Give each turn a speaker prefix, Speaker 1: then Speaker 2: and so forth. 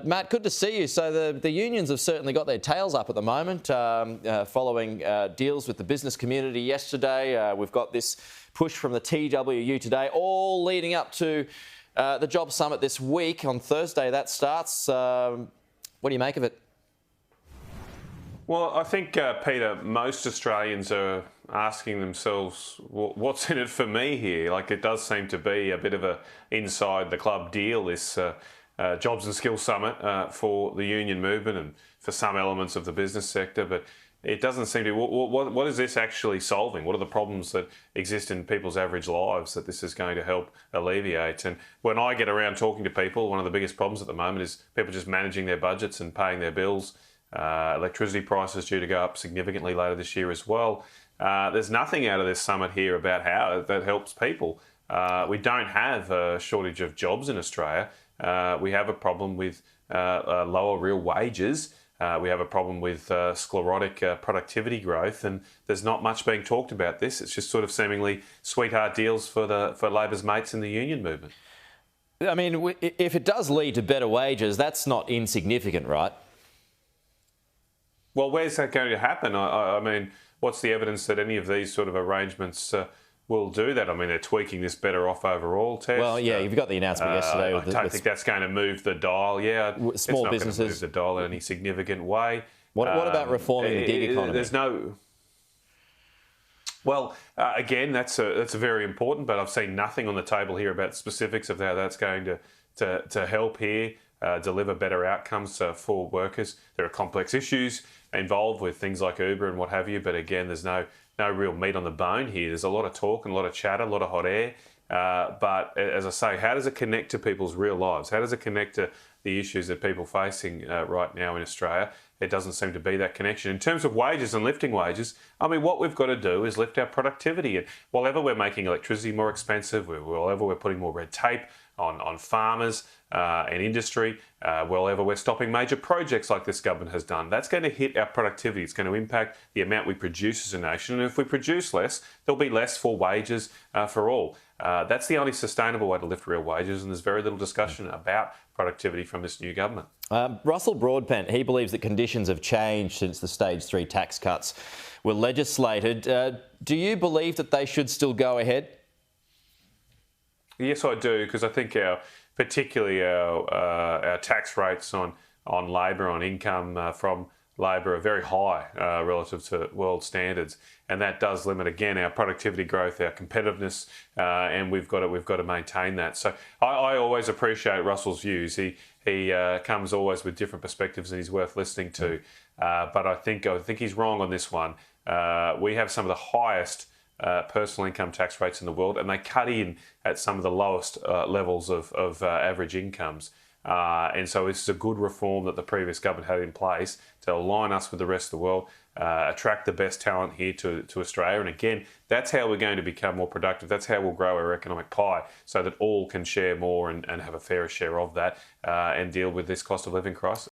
Speaker 1: Matt, good to see you. So the unions have certainly got their tails up at the moment, following deals with the business community yesterday. We've got this push from the TWU today, all leading up to the Job Summit this week. On Thursday, that starts. What do you make of it?
Speaker 2: Well, I think, Peter, most Australians are asking themselves, what's in it for me here? Like, it does seem to be a bit of a inside the club deal, this Jobs and Skills Summit for the union movement and for some elements of the business sector. But it doesn't seem to be, what is this actually solving? What are the problems that exist in people's average lives that this is going to help alleviate? And when I get around talking to people, one of the biggest problems at the moment is people just managing their budgets and paying their bills. Electricity prices due to go up significantly later this year as well. There's nothing out of this summit here about how that helps people. We don't have a shortage of jobs in Australia. We have a problem with lower real wages. We have a problem with sclerotic productivity growth, and there's not much being talked about this. It's just sort of seemingly sweetheart deals for Labor's mates in the union movement.
Speaker 1: I mean, if it does lead to better wages, that's not insignificant, right?
Speaker 2: Well, where's that going to happen? I mean, what's the evidence that any of these sort of arrangements will do that? I mean, they're tweaking this better off overall test.
Speaker 1: Well, yeah, you've got the announcement yesterday.
Speaker 2: I don't think that's going to move the dial. Yeah,
Speaker 1: small businesses.
Speaker 2: It's not going to move the dial in any significant way.
Speaker 1: What about reforming the gig economy?
Speaker 2: There's no. Well, again, that's very important, but I've seen nothing on the table here about specifics of how that's going to help here. Deliver better outcomes for workers. There are complex issues involved with things like Uber and what have you, but again, there's no real meat on the bone here. There's a lot of talk and a lot of chatter, a lot of hot air. But as I say, how does it connect to people's real lives? How does it connect to the issues that people are facing right now in Australia? It doesn't seem to be that connection. In terms of wages and lifting wages, I mean, what we've got to do is lift our productivity. And wherever we're making electricity more expensive, wherever we're putting more red tape on farmers and industry, wherever we're stopping major projects like this government has done, that's going to hit our productivity. It's going to impact the amount we produce as a nation. And if we produce less, there'll be less for wages for all. That's the only sustainable way to lift real wages, and there's very little discussion about productivity from this new government.
Speaker 1: Russell Broadbent, he believes that conditions have changed since the Stage 3 tax cuts were legislated. Do you believe that they should still go ahead?
Speaker 2: Yes, I do, because I think particularly our tax rates on labour, on income from labour are very high relative to world standards, and that does limit again our productivity growth, our competitiveness, and we've got to maintain that. So I always appreciate Russell's views. He comes always with different perspectives, and he's worth listening to. But I think he's wrong on this one. We have some of the highest personal income tax rates in the world, and they cut in at some of the lowest levels of average incomes. And so it's a good reform that the previous government had in place to align us with the rest of the world, attract the best talent here to Australia. And again, that's how we're going to become more productive. That's how we'll grow our economic pie so that all can share more and have a fairer share of that and deal with this cost of living crisis.